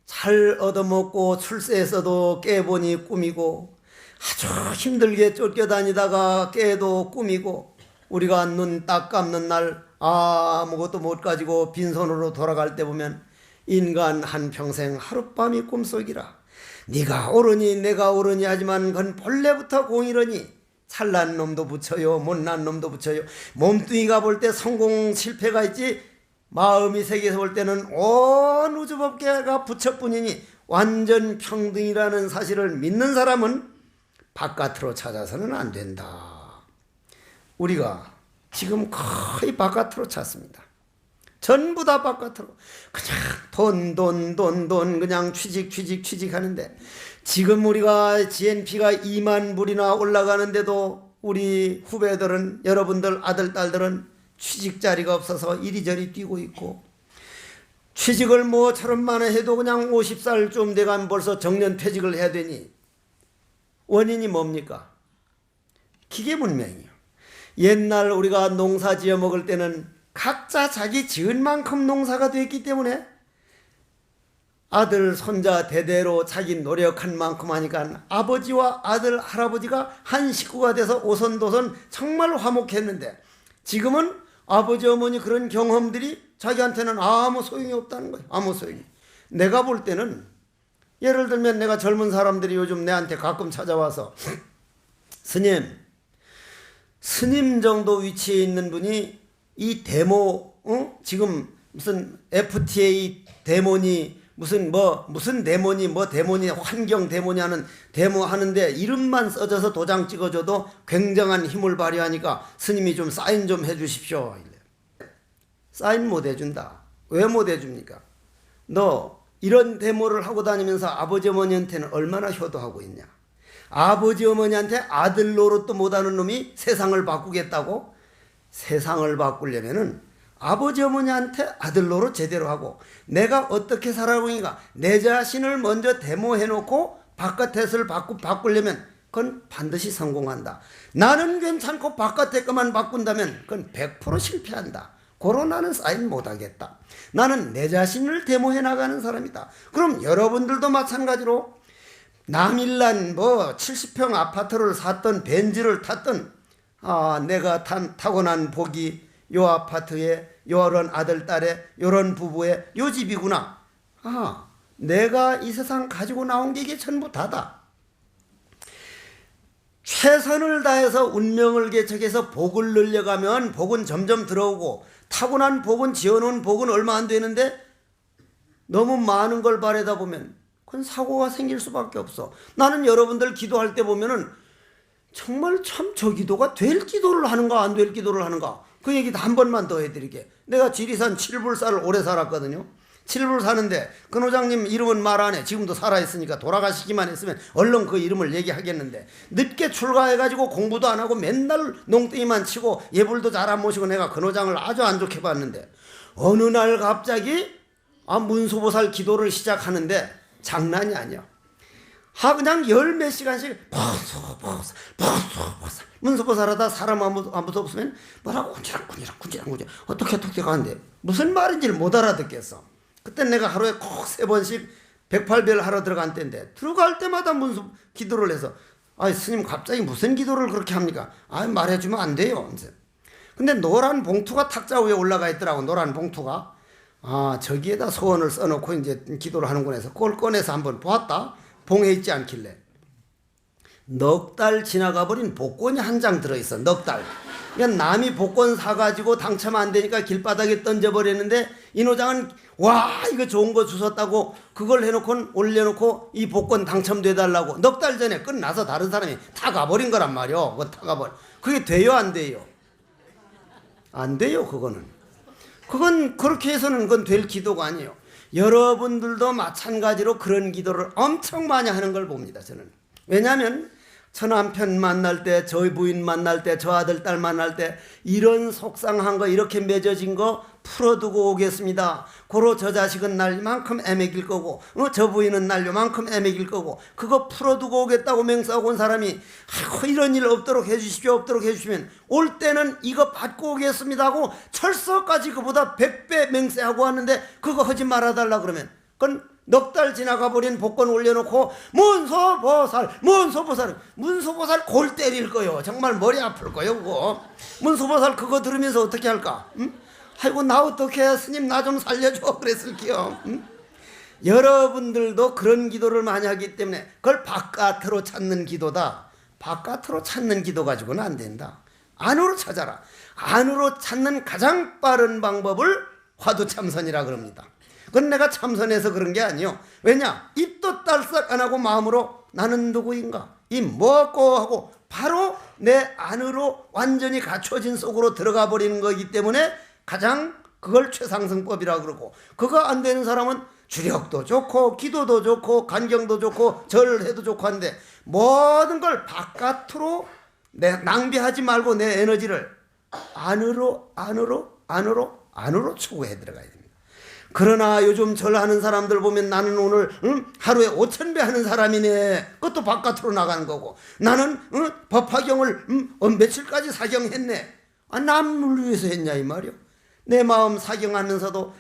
잘 얻어먹고 출세했어도 깨보니 꿈이고, 아주 힘들게 쫓겨다니다가 깨도 꿈이고, 우리가 눈 딱 감는 날 아무것도 못 가지고 빈손으로 돌아갈 때 보면 인간 한평생 하룻밤이 꿈속이라. 네가 옳으니 내가 옳으니 하지만 그건 본래부터 공이러니 잘난 놈도 붙여요, 못난 놈도 붙여요. 몸뚱이가 볼 때 성공 실패가 있지, 마음이 세계에서 볼 때는 온 우주법계가 부처뿐이니 완전 평등이라는 사실을 믿는 사람은 바깥으로 찾아서는 안 된다. 우리가 지금 거의 바깥으로 찾습니다. 전부 다 바깥으로 그냥 돈 그냥 취직 하는데, 지금 우리가 GNP가 2만 불이나 올라가는데도 우리 후배들은, 여러분들 아들 딸들은 취직 자리가 없어서 이리저리 뛰고 있고, 취직을 저런만 해도 그냥 50살쯤 돼가면 벌써 정년 퇴직을 해야 되니 원인이 뭡니까? 기계 문명이요. 옛날 우리가 농사 지어 먹을 때는 각자 자기 지은 만큼 농사가 됐기 때문에 아들 손자 대대로 자기 노력한 만큼 하니까 아버지와 아들 할아버지가 한 식구가 돼서 오손도손 정말 화목했는데, 지금은 아버지 어머니 그런 경험들이 자기한테는 아무 소용이 없다는 거예요. 아무 소용이. 내가 볼 때는, 예를 들면 내가 젊은 사람들이 요즘 내한테 가끔 찾아와서 스님 정도 위치에 있는 분이 이 데모, 지금 무슨 FTA 데모니 무슨 데모니 데모니 환경 데모니 하는 데모 하는데 이름만 써져서 도장 찍어줘도 굉장한 힘을 발휘하니까 스님이 좀 사인 좀 해주십시오. 사인 못 해준다. 왜 못 해줍니까? 너 이런 데모를 하고 다니면서 아버지 어머니한테는 얼마나 효도하고 있냐? 아버지 어머니한테 아들 노릇도 못하는 놈이 세상을 바꾸겠다고? 세상을 바꾸려면은 아버지 어머니한테 아들 노릇 제대로 하고, 내가 어떻게 살아보니까 내 자신을 먼저 데모해놓고 바깥에서를 바꾸려면 그건 반드시 성공한다. 나는 괜찮고 바깥에 것만 바꾼다면 그건 100% 실패한다. 고로 나는 사인 못하겠다. 나는 내 자신을 데모해 나가는 사람이다. 그럼 여러분들도 마찬가지로 남일란 70평 아파트를 샀던 벤츠를 탔던 내가 타고난 복이 요 아파트에 요런 아들 딸에 요런 부부에 요 집이구나. 내가 이 세상 가지고 나온 게 이게 전부 다다. 최선을 다해서 운명을 개척해서 복을 늘려가면 복은 점점 들어오고, 타고난 복은, 지어놓은 복은 얼마 안 되는데 너무 많은 걸 바라다 보면 그건 사고가 생길 수밖에 없어. 나는 여러분들 기도할 때 보면은 정말 참 저 기도가 될 기도를 하는가 안 될 기도를 하는가, 그 얘기도 한 번만 더 해드릴게. 내가 지리산 칠불사를 오래 살았거든요. 칠불 사는데 근호장님 이름은 말 안 해. 지금도 살아있으니까 돌아가시기만 했으면 얼른 그 이름을 얘기하겠는데, 늦게 출가해가지고 공부도 안 하고 맨날 농땡이만 치고 예불도 잘 안 모시고 내가 근호장을 아주 안 좋게 봤는데, 어느 날 갑자기 문수보살 기도를 시작하는데 장난이 아니야. 그냥 열 몇 시간씩 문수보살 하다 사람 아무도 없으면 뭐라고 군지락 어떻게 가는데 무슨 말인지를 못 알아듣겠어. 그때 내가 하루에 꼭 3번씩 108별 하러 들어간 때인데, 들어갈 때마다 문수 기도를 해서, 스님 갑자기 무슨 기도를 그렇게 합니까? 말해주면 안 돼요. 근데 노란 봉투가 탁자 위에 올라가 있더라고. 노란 봉투가. 저기에다 소원을 써놓고 이제 기도를 하는구나 해서 그걸 꺼내서 한번 보았다. 봉에 있지 않길래. 넉 달 지나가 버린 복권이 한 장 들어있어. 넉 달. 그러니까 남이 복권 사가지고 당첨 안 되니까 길바닥에 던져버렸는데, 이노장은 이거 좋은 거 주셨다고 그걸 해놓고 올려놓고 이 복권 당첨돼달라고 넉 달 전에 끝나서 다른 사람이 다 가버린 거란 말이요. 그거 다 가버려. 그게 돼요 안 돼요? 안 돼요. 그건 그렇게 해서는 그건 될 기도가 아니에요. 여러분들도 마찬가지로 그런 기도를 엄청 많이 하는 걸 봅니다. 저는. 왜냐하면 저 남편 만날 때, 저 부인 만날 때, 저 아들 딸 만날 때 이런 속상한 거, 이렇게 맺어진 거 풀어두고 오겠습니다. 고로 저 자식은 날 이만큼 애먹일 거고, 저 부인은 날 요만큼 애먹일 거고, 그거 풀어두고 오겠다고 맹세하고 온 사람이 이런 일 없도록 해주시면 올 때는 이거 받고 오겠습니다 하고 철서까지 그보다 100배 맹세하고 왔는데, 그거 하지 말아달라 그러면 그건 넉 달 지나가 버린 복권 올려놓고 문소보살 골 때릴 거요. 정말 머리 아플 거요. 그거 문소보살 그거 들으면서 어떻게 할까? 아이고 나 어떡해, 스님 나 좀 살려줘 그랬을게요. 여러분들도 그런 기도를 많이 하기 때문에 그걸 바깥으로 찾는 기도다. 바깥으로 찾는 기도 가지고는 안 된다. 안으로 찾아라. 안으로 찾는 가장 빠른 방법을 화두참선이라 그럽니다. 그건 내가 참선해서 그런 게 아니요. 왜냐? 입도 딸싹 안 하고 마음으로 나는 누구인가? 입 먹고 하고 바로 내 안으로 완전히 갖춰진 속으로 들어가 버리는 거기 때문에 가장 그걸 최상승법이라 그러고, 그거 안 되는 사람은 주력도 좋고 기도도 좋고 간경도 좋고 절을 해도 좋고 한데, 모든 걸 바깥으로 낭비하지 말고 내 에너지를 안으로 추구해 들어가야 됩니다. 그러나 요즘 절하는 사람들 보면 나는 오늘 하루에 5,000배 하는 사람이네. 그것도 바깥으로 나가는 거고, 나는 법화경을 며칠까지 사경했네. 남을 위해서 했냐 이 말이요. 내 마음 사경하면서도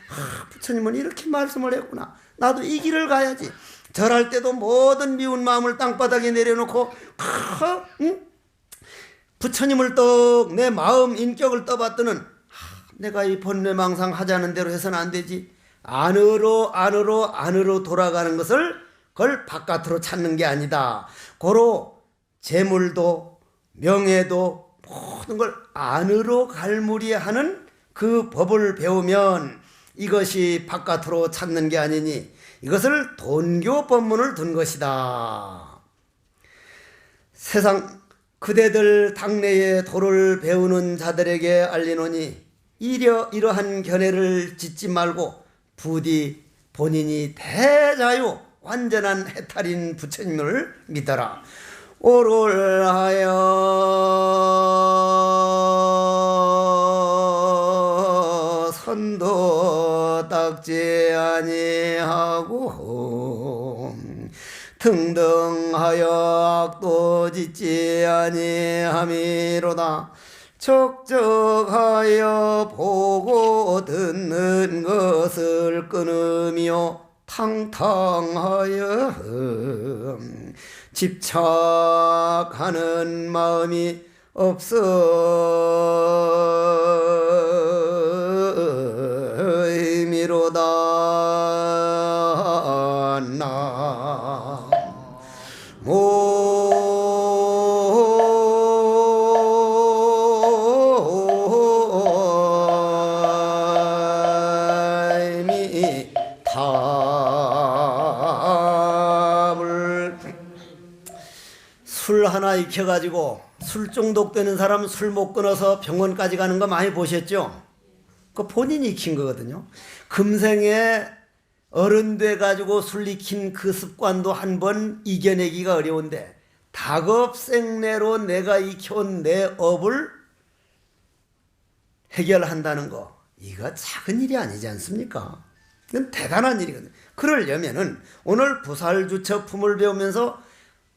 부처님은 이렇게 말씀을 했구나. 나도 이 길을 가야지. 절할 때도 모든 미운 마음을 땅바닥에 내려놓고 부처님을 떡 내 마음 인격을 떠받드는, 내가 이 번뇌망상 하자는 대로 해서는 안 되지. 안으로 돌아가는 것을 그걸 바깥으로 찾는 게 아니다. 고로 재물도 명예도 모든 걸 안으로 갈무리하는 그 법을 배우면 이것이 바깥으로 찾는 게 아니니 이것을 돈교 법문을 둔 것이다. 세상 그대들 당내에 도를 배우는 자들에게 알리노니 이러한 견해를 짓지 말고 부디 본인이 대자유 완전한 해탈인 부처님을 믿어라. 오를 하여 선도 닦지 아니하고 등등하여 악도 짓지 아니함이로다. 적적하여 보고 듣는 것을 끊으며 탕탕하여 집착하는 마음이 없음이로다. 하나 익혀가지고 술 중독되는 사람 술 못 끊어서 병원까지 가는 거 많이 보셨죠? 그 본인이 익힌 거거든요. 금생에 어른 돼가지고 술 익힌 그 습관도 한 번 이겨내기가 어려운데 다급생내로 내가 익혀온 내 업을 해결한다는 거, 이거 작은 일이 아니지 않습니까? 이건 대단한 일이거든요. 그러려면은 오늘 보살주처품을 배우면서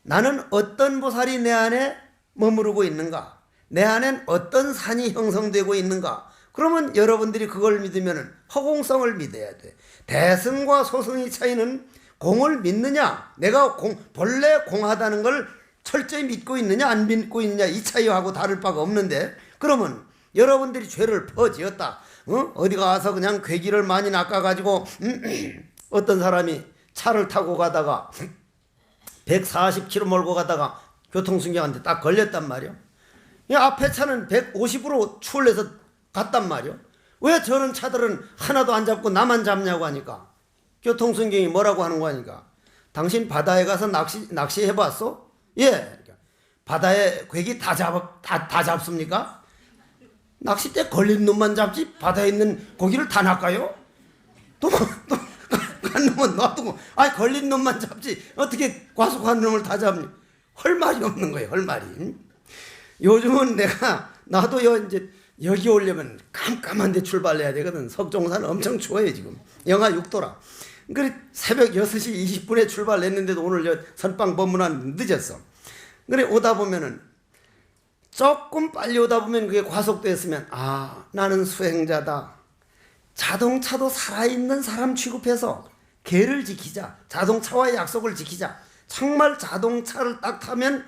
나는 어떤 보살이 내 안에 머무르고 있는가, 내 안엔 어떤 산이 형성되고 있는가, 그러면 여러분들이 그걸 믿으면 허공성을 믿어야 돼. 대승과 소승의 차이는 공을 믿느냐, 내가 본래 공하다는 걸 철저히 믿고 있느냐 안 믿고 있느냐, 이 차이하고 다를 바가 없는데, 그러면 여러분들이 죄를 퍼지었다, 어디 가서 그냥 괴기를 많이 낚아가지고 어떤 사람이 차를 타고 가다가 140km 몰고 가다가 교통순경한테 딱 걸렸단 말이요. 앞에 차는 150으로 추월해서 갔단 말이요. 왜 저런 차들은 하나도 안 잡고 나만 잡냐고 하니까 교통순경이 뭐라고 하는 거 하니까, 당신 바다에 가서 낚시 해봤어? 예. 바다에 괴기 다 잡습니까? 낚싯대 걸린 놈만 잡지 바다에 있는 고기를 다 낚아요? 간 놈은 놔두고 걸린 놈만 잡지 어떻게 과속한 놈을 다 잡니? 할 말이 없는 거예요. 할 말이. 요즘은 나도 이제 여기 오려면 깜깜한 데 출발해야 되거든. 석종산은 엄청 추워요 지금. 영하 6도라. 그래 새벽 6시 20분에 출발했는데도 오늘 선빵 법문안 늦었어. 그래 오다 보면은 조금 빨리 오다 보면 그게 과속됐으면 나는 수행자다. 자동차도 살아있는 사람 취급해서 개를 지키자. 자동차와의 약속을 지키자. 정말 자동차를 딱 타면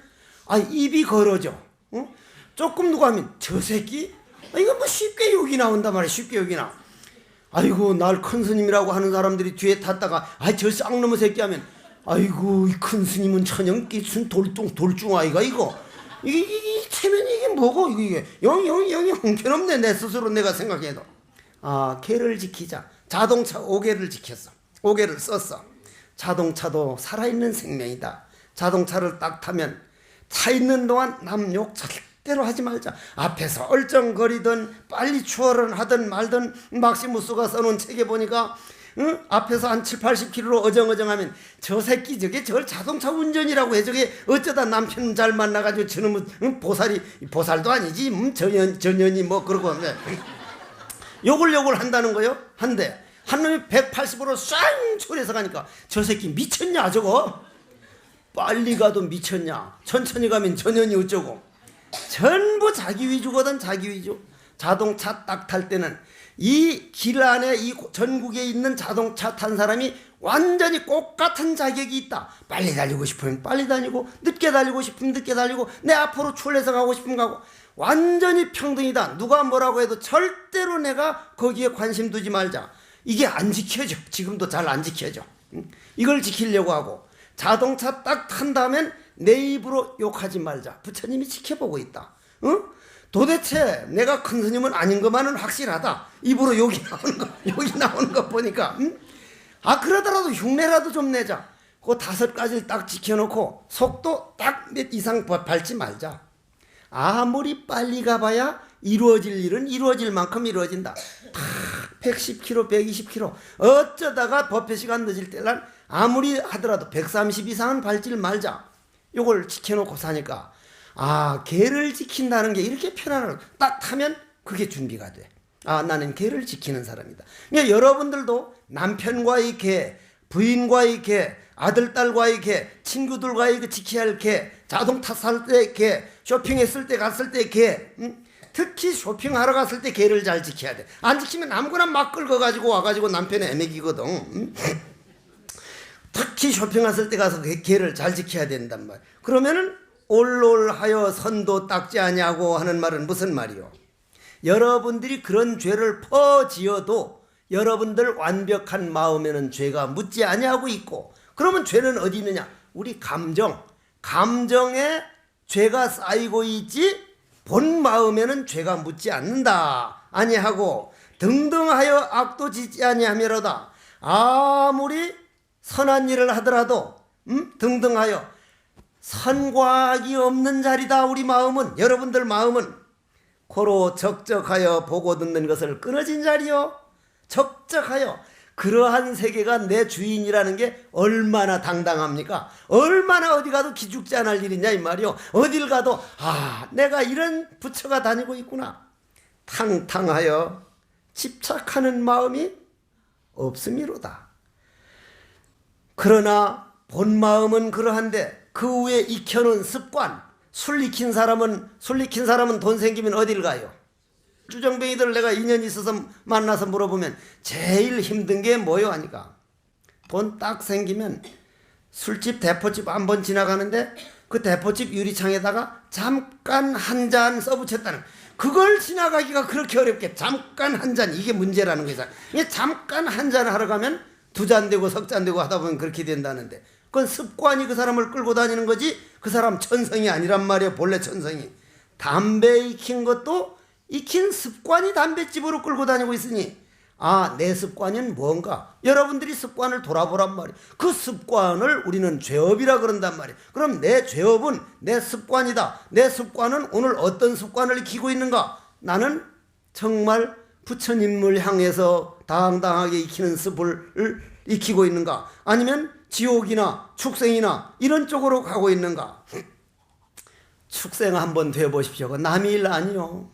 입이 걸어져. 조금 누가 하면 저 새끼? 이거 뭐 쉽게 욕이 나온단 말이야. 쉽게 욕이 나. 아이고 날 큰 스님이라고 하는 사람들이 뒤에 탔다가 저 쌍놈의 새끼 하면 아이고 이 큰 스님은 천연 끼순 돌중아이가 이거 이게 체면이 이게 뭐고 이게 영이 형편없네. 내 스스로 내가 생각해도. 개를 지키자. 자동차 5개를 지켰어. 5개를 썼어. 자동차도 살아있는 생명이다. 자동차를 딱 타면 차 있는 동안 남 욕 절대로 하지 말자. 앞에서 얼쩡거리든 빨리 추월을 하든 말든 막시무스가 써놓은 책에 보니까 앞에서 한 7, 80km로 어정어정하면 저 새끼 저게 저걸 자동차 운전이라고 해. 저게 어쩌다 남편 잘 만나가지고 저놈은 보살도 아니지 전연이 뭐 그러고 욕을 한다는 거요. 한데 한 놈이 180으로 쌍 초래서 가니까 저 새끼 미쳤냐 저거? 빨리 가도 미쳤냐? 천천히 가면 전연이 어쩌고? 전부 자기 위주거든. 자기 위주. 자동차 딱 탈 때는 이 길 안에 이 전국에 있는 자동차 탄 사람이 완전히 똑같은 자격이 있다. 빨리 달리고 싶으면 빨리 달리고, 늦게 달리고 싶으면 늦게 달리고, 내 앞으로 출래서 가고 싶으면 가고, 완전히 평등이다. 누가 뭐라고 해도 절대로 내가 거기에 관심 두지 말자. 이게 안 지켜져. 지금도 잘 안 지켜져. 이걸 지키려고 하고, 자동차 딱 탄다면 내 입으로 욕하지 말자. 부처님이 지켜보고 있다. 도대체 내가 큰 스님은 아닌 것만은 확실하다. 입으로 욕이 나오는 거 보니까. 그러더라도 흉내라도 좀 내자. 그 5가지를 딱 지켜놓고 속도 딱 몇 이상 밟지 말자. 아무리 빨리 가봐야 이루어질 일은 이루어질 만큼 이루어진다. 110km, 120km. 어쩌다가 법회 시간 늦을 때는 아무리 하더라도 130 이상은 밟질 말자. 요걸 지켜놓고 사니까 개를 지킨다는 게 이렇게 편안하고 딱 타면 그게 준비가 돼. 나는 개를 지키는 사람이다. 그러니까 여러분들도 남편과의 개, 부인과의 개, 아들, 딸과의 개, 친구들과의 그 지켜야 할 개, 자동차 살 때 개, 쇼핑했을 때 갔을 때 개, 특히 쇼핑하러 갔을 때 개를 잘 지켜야 돼. 안 지키면 아무거나 막 끌어가지고 와가지고 남편의 애매기거든. 특히 쇼핑했을 때 가서 개를 잘 지켜야 된단 말이야. 그러면은 올롤하여 선도 닦지 아니하고 하는 말은 무슨 말이요? 여러분들이 그런 죄를 퍼지어도 여러분들 완벽한 마음에는 죄가 묻지 아니하고 있고, 그러면 죄는 어디 있느냐? 우리 감정에 죄가 쌓이고 있지 본 마음에는 죄가 묻지 않는다 아니하고, 등등하여 악도 짓지 아니하며로다. 아무리 선한 일을 하더라도 등등하여 선과 악이 없는 자리다. 우리 마음은, 여러분들 마음은 고로 적적하여 보고 듣는 것을 끊어진 자리요. 적적하여. 그러한 세계가 내 주인이라는 게 얼마나 당당합니까? 얼마나 어디 가도 기죽지 않을 일이냐 이 말이요. 어딜 가도 내가 이런 부처가 다니고 있구나. 탕탕하여 집착하는 마음이 없음이로다. 그러나 본 마음은 그러한데 그 위에 익혀놓은 습관, 술 익힌 사람은 돈 생기면 어딜 가요? 주정뱅이들 내가 인연이 있어서 만나서 물어보면 제일 힘든 게 뭐요 하니까 돈 딱 생기면 술집 대포집 한번 지나가는데 그 대포집 유리창에다가 잠깐 한 잔 써붙였다는, 그걸 지나가기가 그렇게 어렵게 잠깐 한 잔, 이게 문제라는 거잖아. 이게 잠깐 한 잔 하러 가면 2잔 되고 3잔 되고 하다 보면 그렇게 된다는데, 그건 습관이 그 사람을 끌고 다니는 거지 그 사람 천성이 아니란 말이에요. 본래 천성이. 담배 익힌 것도 익힌 습관이 담뱃집으로 끌고 다니고 있으니 내 습관은 뭔가? 여러분들이 습관을 돌아보란 말이에요. 그 습관을 우리는 죄업이라 그런단 말이에요. 그럼 내 죄업은 내 습관이다. 내 습관은 오늘 어떤 습관을 익히고 있는가? 나는 정말 부처님을 향해서 당당하게 익히는 습을 익히고 있는가? 아니면 지옥이나 축생이나 이런 쪽으로 가고 있는가? 축생 한번 되어보십시오. 남의 일 아니요.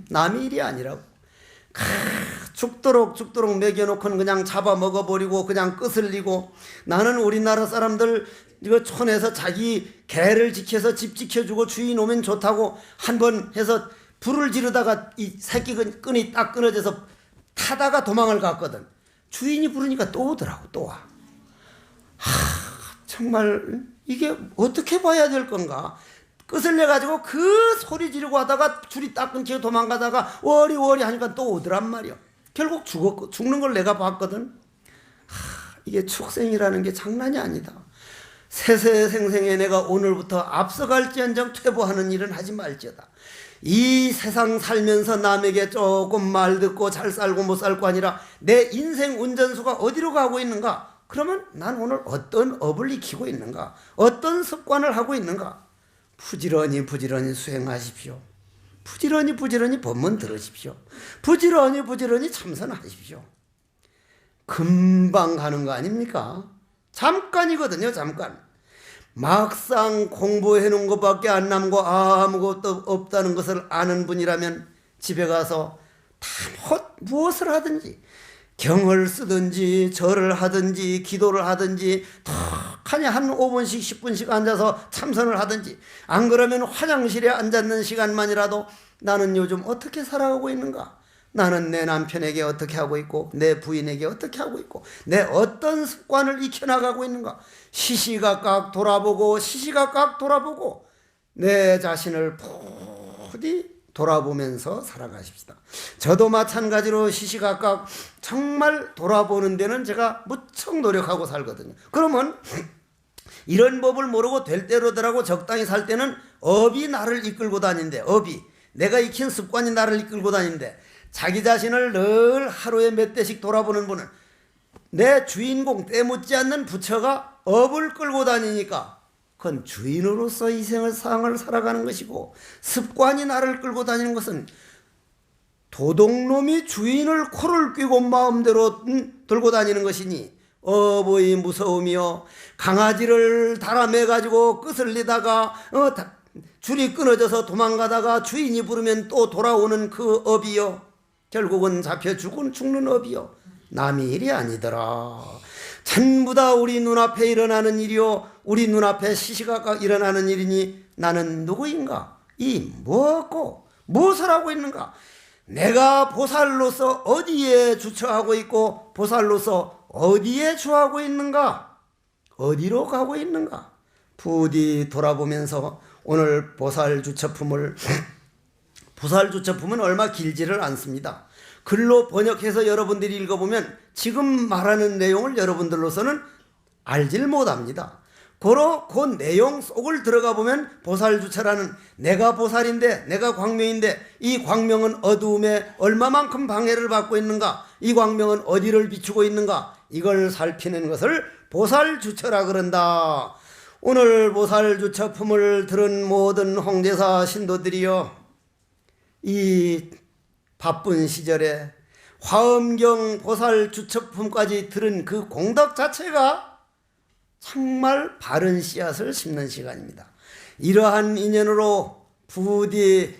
남의 일이 아니라고. 죽도록 먹여놓고는 그냥 잡아먹어버리고 그냥 끄슬리고, 나는 우리나라 사람들 이거 촌에서 자기 개를 지켜서 집 지켜주고 주인 오면 좋다고 한번 해서 불을 지르다가 이 새끼 끈이 딱 끊어져서 타다가 도망을 갔거든. 주인이 부르니까 또 오더라고. 또 와. 정말 이게 어떻게 봐야 될 건가? 끄슬려가지고 그 소리 지르고 하다가 줄이 딱 끊기고 도망가다가 워리 하니까 또 오더란 말이야. 결국 죽는 걸 내가 봤거든. 이게 축생이라는 게 장난이 아니다. 세세생생에 내가 오늘부터 앞서갈지언정 퇴보하는 일은 하지 말지어다. 이 세상 살면서 남에게 조금 말 듣고 잘 살고 못 살고 아니라 내 인생 운전수가 어디로 가고 있는가? 그러면 난 오늘 어떤 업을 익히고 있는가? 어떤 습관을 하고 있는가? 부지런히 수행하십시오. 부지런히 법문 들으십시오. 부지런히 참선하십시오. 금방 가는 거 아닙니까? 잠깐이거든요. 잠깐. 막상 공부해 놓은 것밖에 안 남고 아무것도 없다는 것을 아는 분이라면 집에 가서 무엇을 하든지, 경을 쓰든지 절을 하든지 기도를 하든지 턱하니 한 5분씩 10분씩 앉아서 참선을 하든지, 안 그러면 화장실에 앉았는 시간만이라도 나는 요즘 어떻게 살아가고 있는가? 나는 내 남편에게 어떻게 하고 있고 내 부인에게 어떻게 하고 있고 내 어떤 습관을 익혀나가고 있는가? 시시각각 돌아보고 내 자신을 부디 돌아보면서 살아가십시다. 저도 마찬가지로 시시각각 정말 돌아보는 데는 제가 무척 노력하고 살거든요. 그러면 이런 법을 모르고 될 대로더라고 적당히 살 때는 업이 나를 이끌고 다닌대. 업이 내가 익힌 습관이 나를 이끌고 다닌대. 자기 자신을 늘 하루에 몇 대씩 돌아보는 분은 내 주인공 때묻지 않는 부처가 업을 끌고 다니니까 그건 주인으로서 이 생을 살아가는 것이고, 습관이 나를 끌고 다니는 것은 도둑놈이 주인을 코를 꿰고 마음대로 들고 다니는 것이니 업의 무서움이요. 강아지를 달아매가지고 끄슬리다가 줄이 끊어져서 도망가다가 주인이 부르면 또 돌아오는 그 업이요. 결국은 잡혀 죽는 업이요. 남의 일이 아니더라. 전부 다 우리 눈앞에 일어나는 일이요. 우리 눈앞에 시시각각 일어나는 일이니 나는 누구인가? 이 무엇고 무엇을 하고 있는가? 내가 보살로서 어디에 주처하고 있고 보살로서 어디에 주하고 있는가? 어디로 가고 있는가? 부디 돌아보면서 오늘 보살주처품은 얼마 길지를 않습니다. 글로 번역해서 여러분들이 읽어보면 지금 말하는 내용을 여러분들로서는 알질 못합니다. 고로 그 내용 속을 들어가 보면 보살주처라는, 내가 보살인데 내가 광명인데 이 광명은 어두움에 얼마만큼 방해를 받고 있는가, 이 광명은 어디를 비추고 있는가, 이걸 살피는 것을 보살주처라 그런다. 오늘 보살주처품을 들은 모든 홍제사 신도들이여, 이 바쁜 시절에 화엄경 보살주처품까지 들은 그 공덕 자체가 정말 바른 씨앗을 심는 시간입니다. 이러한 인연으로 부디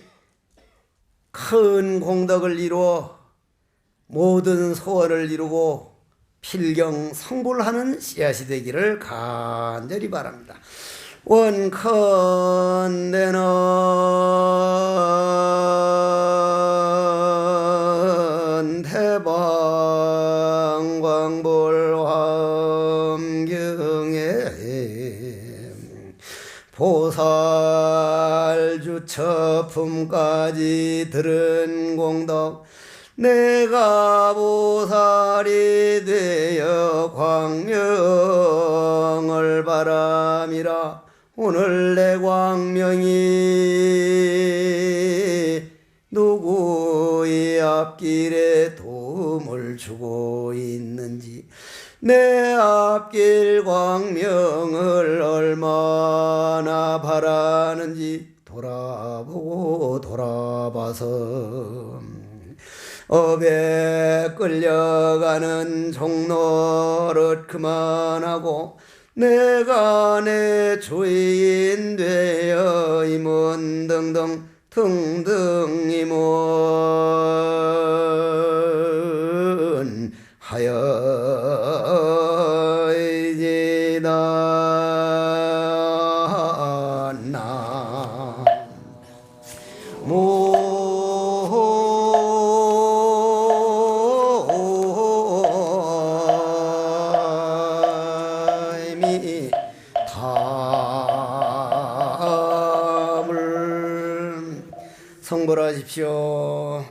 큰 공덕을 이루어 모든 소원을 이루고 필경 성불하는 씨앗이 되기를 간절히 바랍니다. 원컨대는 대방광불화엄경에 보살주처품까지 들은 공덕, 내가 보살이 되어 광명을 바람이라. 오늘 내 광명이 누구의 앞길에 도움을 주고 있는지, 내 앞길 광명을 얼마나 바라는지 돌아보고 돌아봐서 업에 끌려가는 종노릇 그만하고 내가 내 주인 되어 이문 등등 등등이문 하여지나나 모임이 담을 성불하십시오.